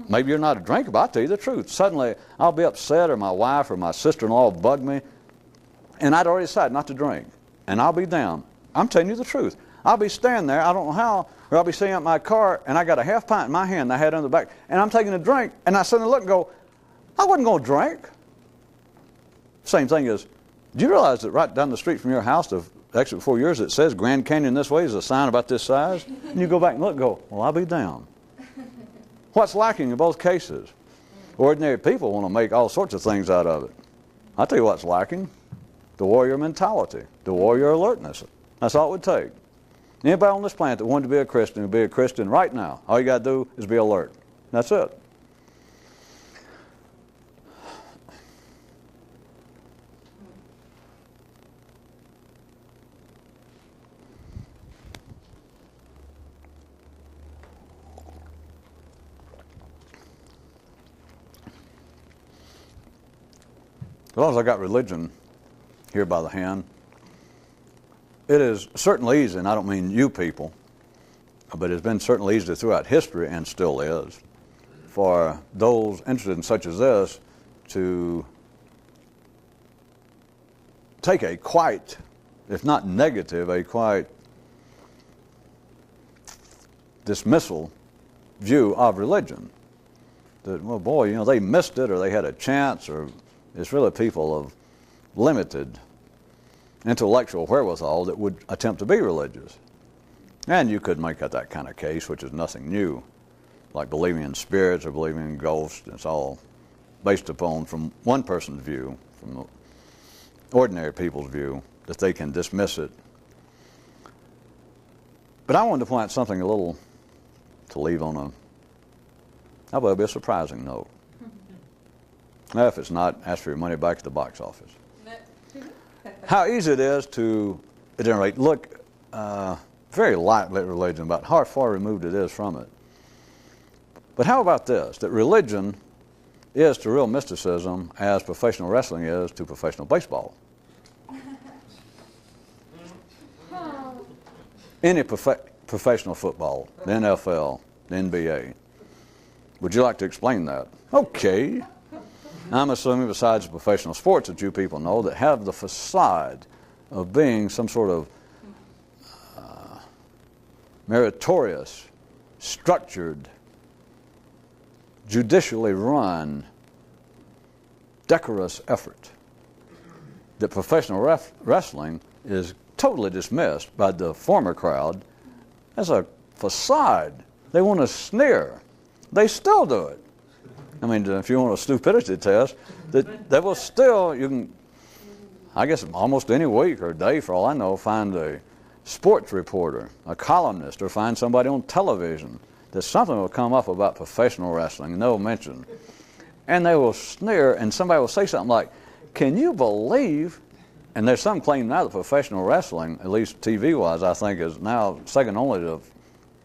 maybe you're not a drinker, but I'll tell you the truth. Suddenly, I'll be upset, or my wife or my sister-in-law will bug me, and I'd already decided not to drink. And I'll be down. I'm telling you the truth. I'll be standing there, I don't know how, or I'll be sitting up in my car, and I got a half pint in my hand I had on the back, and I'm taking a drink, and I suddenly look and go, I wasn't going to drink. Same thing is, do you realize that right down the street from your house, actually before yours, it says Grand Canyon this way is a sign about this size? And you go back and look and go, well, I'll be down. What's lacking in both cases? Ordinary people want to make all sorts of things out of it. I'll tell you what's lacking. The warrior mentality, the warrior alertness. That's all it would take. Anybody on this planet that wanted to be a Christian would be a Christian right now. All you got to do is be alert. That's it. as long as I got religion here by the hand, it is certainly easy, and I don't mean you people, but it's been certainly easy throughout history, and still is, for those interested in such as this to take a quite, if not negative, a quite dismissal view of religion. That, well, boy, you know, they missed it, or they had a chance, or it's really people of limited intellectual wherewithal that would attempt to be religious. And you could make that kind of case, which is nothing new, like believing in spirits or believing in ghosts. It's all based upon, from one person's view, from the ordinary people's view, that they can dismiss it. But I wanted to point out something a little to leave on a, how about a surprising note. Now, if it's not, ask for your money back at the box office. How easy it is to, at any rate, look very lightly at religion, about how far removed it is from it. But how about this, that religion is to real mysticism as professional wrestling is to professional baseball. Any professional football, the NFL, the NBA. Would you like to explain that? Okay. I'm assuming besides professional sports that you people know that have the facade of being some sort of meritorious, structured, judicially run, decorous effort, that professional wrestling is totally dismissed by the former crowd as a facade. They want to sneer. They still do it. I mean, if you want a stupidity test, that will still, you can, I guess almost any week or day for all I know, find a sports reporter, a columnist, or find somebody on television that something will come up about professional wrestling and they'll mention. And they will sneer, and somebody will say something like, can you believe, and there's some claim now that professional wrestling, at least TV-wise, I think is now second only to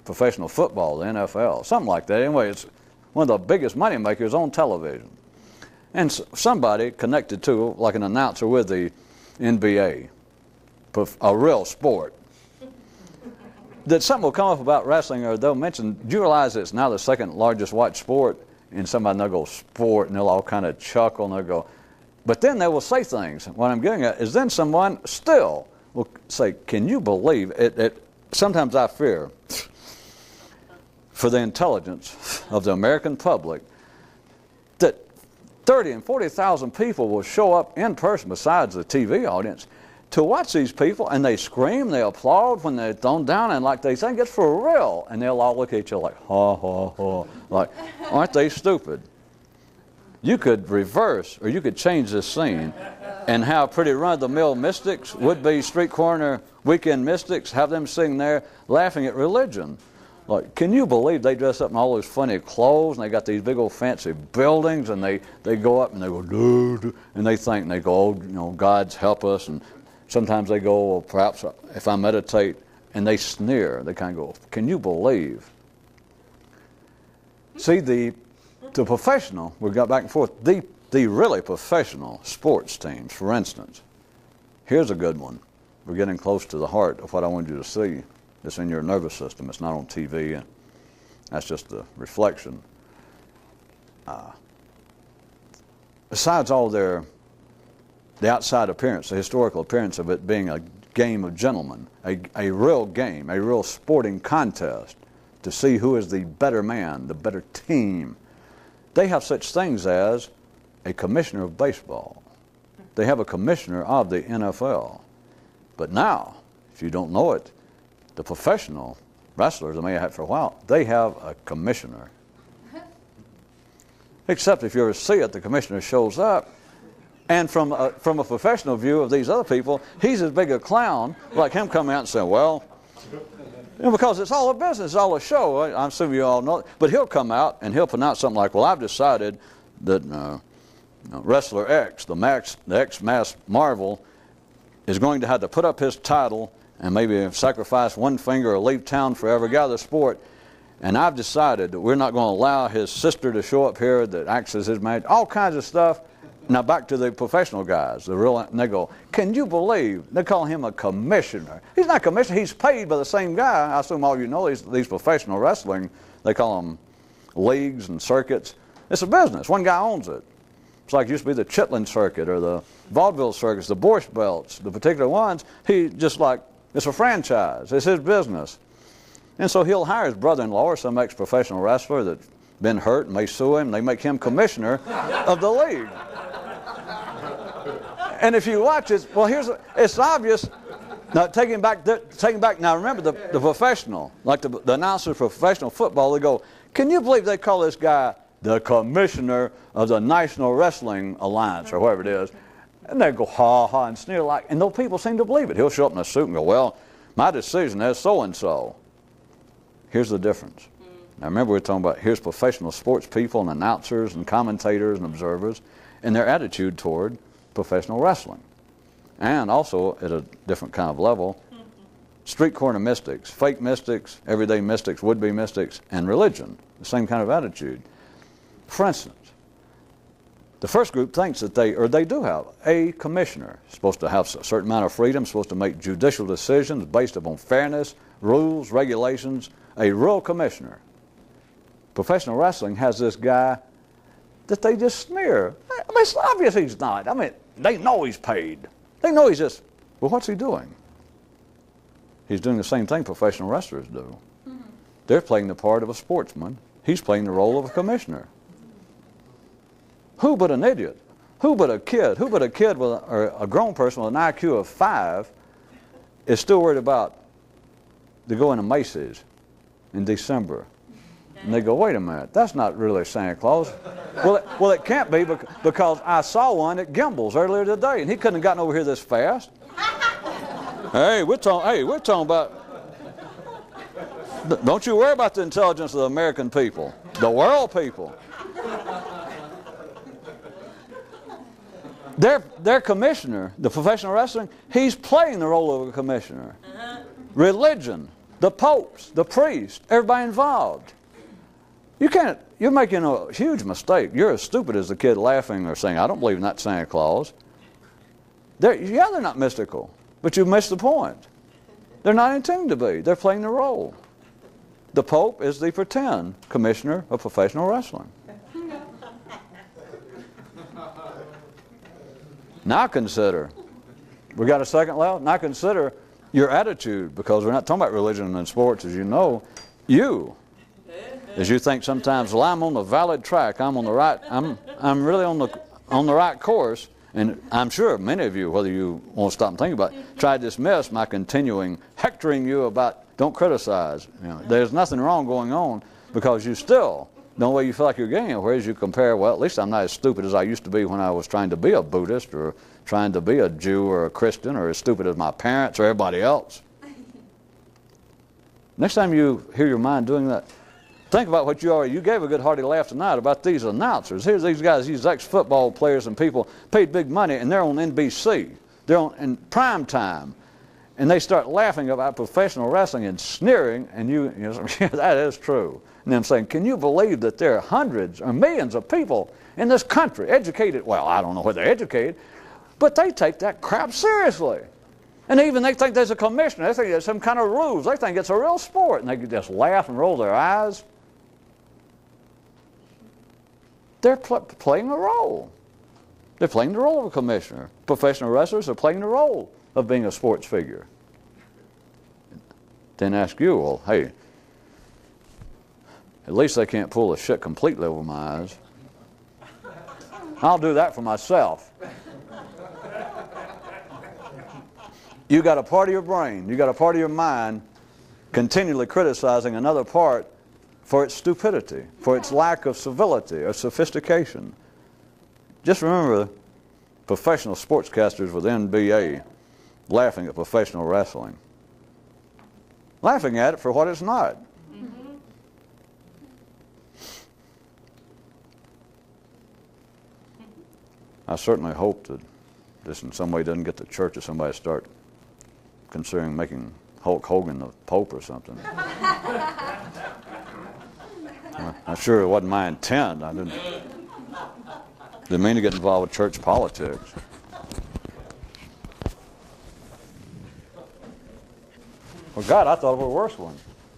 professional football, the NFL, something like that. Anyway, it's one of the biggest money makers on television. And somebody connected to, like an announcer with the NBA, a real sport, that something will come up about wrestling, or they'll mention, do you realize it's now the second largest watched sport? And somebody, they'll go, sport, and they'll all kind of chuckle, and they'll go, but then they will say things. What I'm getting at is then someone still will say, can you believe it? Sometimes I fear for the intelligence of the American public that 30 and 40,000 people will show up in person besides the TV audience to watch these people, and they scream, they applaud when they're thrown down, and like they think it's for real, and they'll all look at each other like, ha, ha, ha, like, aren't they stupid? You could reverse, or you could change this scene and have pretty run-of-the-mill mystics, would-be street corner weekend mystics, have them sitting there laughing at religion. Like, can you believe they dress up in all those funny clothes, and they got these big old fancy buildings, and they go up and they go, doo, and they think, and they go, oh, you know, God's help us, and sometimes they go, well, perhaps if I meditate, and they sneer. They kind of go, can you believe? See, the professional, we got back and forth, the really professional sports teams, for instance, here's a good one. We're getting close to the heart of what I want you to see. It's in your nervous system. It's not on TV. And that's just the reflection. Besides all the outside appearance, the historical appearance of it being a game of gentlemen, a real game, a real sporting contest to see who is the better man, the better team, they have such things as a commissioner of baseball. They have a commissioner of the NFL. But now, if you don't know it, the professional wrestlers, I may have had for a while, they have a commissioner. Except if you ever see it, the commissioner shows up, and from a professional view of these other people, he's as big a clown, like him coming out and saying, well, you know, because it's all a business, it's all a show. I assume you all know it. But he'll come out and he'll pronounce something like, well, I've decided that wrestler X, the X-Masked Marvel, is going to have to put up his title and maybe sacrifice one finger or leave town forever, get out of the sport. And I've decided that we're not going to allow his sister to show up here that acts as his manager, all kinds of stuff. Now back to the professional guys, and they go, can you believe they call him a commissioner? He's not a commissioner, he's paid by the same guy. I assume all you know these professional wrestling, they call them leagues and circuits. It's a business, one guy owns it. It's like it used to be the Chitlin circuit or the vaudeville circuits, the Borscht belts, the particular ones, he just like, it's a franchise, it's his business. And so he'll hire his brother-in-law or some ex-professional wrestler that's been hurt and may sue him, and they make him commissioner of the league. And if you watch it, well, it's obvious. Now, taking back. Now, remember the professional, like the announcers for professional football, they go, can you believe they call this guy the commissioner of the National Wrestling Alliance, or whatever it is? And they go, ha, ha, and sneer like, and those people seem to believe it. He'll show up in a suit and go, well, my decision is so-and-so. Here's the difference. Now, remember, we're talking about here's professional sports people and announcers and commentators and observers and their attitude toward professional wrestling. And also, at a different kind of level, street corner mystics, fake mystics, everyday mystics, would-be mystics, and religion, the same kind of attitude. For instance, the first group thinks that they do have a commissioner, supposed to have a certain amount of freedom, supposed to make judicial decisions based upon fairness, rules, regulations, a real commissioner. Professional wrestling has this guy that they just sneer. I mean, it's obvious he's not. I mean, they know he's paid. They know he's just, well, what's he doing? He's doing the same thing professional wrestlers do. They're playing the part of a sportsman. He's playing the role of a commissioner. Who but an idiot? Who but a kid? Who but a kid with or a grown person with an IQ of 5 is still worried about to go into Macy's in December? And they go, wait a minute, that's not really Santa Claus. Well, it can't be because I saw one at Gimbel's earlier today, and he couldn't have gotten over here this fast. Hey, we're talking about. Don't you worry about the intelligence of the American people, the world people. Their commissioner, the professional wrestling, he's playing the role of a commissioner. Religion, the popes, the priests, everybody involved. You're making a huge mistake. You're as stupid as the kid laughing or saying, I don't believe in that Santa Claus. They're not mystical, but you've missed the point. They're not intending to be. They're playing the role. The Pope is the pretend commissioner of professional wrestling. Now consider, we got a second level? Now consider your attitude, because we're not talking about religion and sports, as you know. As you think sometimes, well, I'm on the valid track, I'm on the right, I'm really on the right course, and I'm sure many of you, whether you want to stop and think about it, try to dismiss my continuing hectoring you about don't criticize. There's nothing wrong going on, because you still, the way you feel like you're getting it, whereas you compare, well, at least I'm not as stupid as I used to be when I was trying to be a Buddhist or trying to be a Jew or a Christian, or as stupid as my parents or everybody else. Next time you hear your mind doing that, think about what you gave a good hearty laugh tonight about these announcers. Here's these guys, these ex-football players and people paid big money, and they're on NBC. They're in prime time. And they start laughing about professional wrestling and sneering, and you know, that is true. And I'm saying, can you believe that there are hundreds or millions of people in this country, educated, well, I don't know whether they're educated, but they take that crap seriously. And even they think there's a commissioner, they think there's some kind of rules, they think it's a real sport, and they can just laugh and roll their eyes. They're playing a role. They're playing the role of a commissioner. Professional wrestlers are playing the role of being a sports figure. Then ask you, well, hey, at least they can't pull the shit completely over my eyes. I'll do that for myself. You got a part of your brain, you got a part of your mind continually criticizing another part for its stupidity, for its lack of civility or sophistication. Just remember, professional sportscasters with NBA laughing at professional wrestling. Laughing at it for what it's not. I certainly hope that this in some way doesn't get the church or somebody to start considering making Hulk Hogan the Pope or something. I'm sure it wasn't my intent. I didn't. Didn't mean to get involved with church politics. Well, God, I thought of a worse one.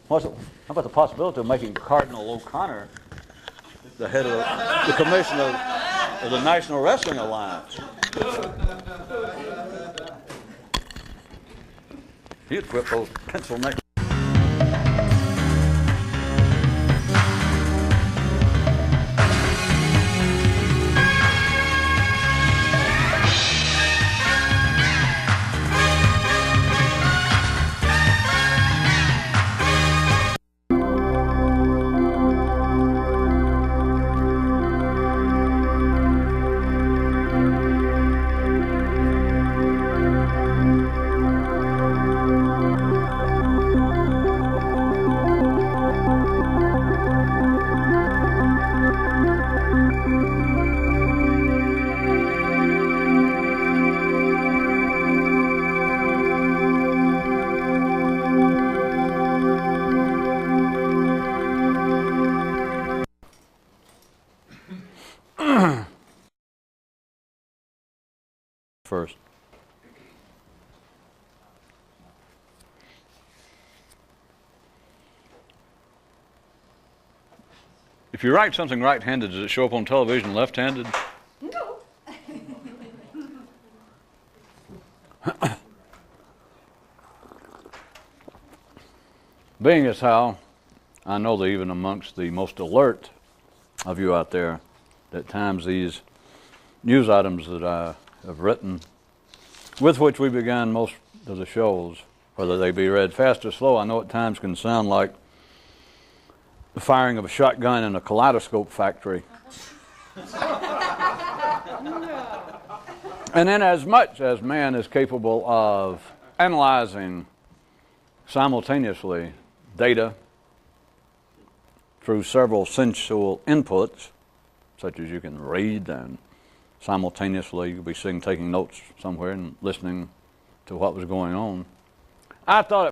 How about the possibility of making Cardinal O'Connor the head of the commission of the National Wrestling Alliance? He'd whip those pencil neck. First. If you write something right-handed, does it show up on television left-handed? No. Being as how I know that even amongst the most alert of you out there, at times these news items that I have written, with which we began most of the shows, whether they be read fast or slow, I know at times can sound like the firing of a shotgun in a kaleidoscope factory. And then as much as man is capable of analyzing simultaneously data through several sensual inputs, such as you can read and simultaneously you could be sitting taking notes somewhere and listening to what was going on, I thought it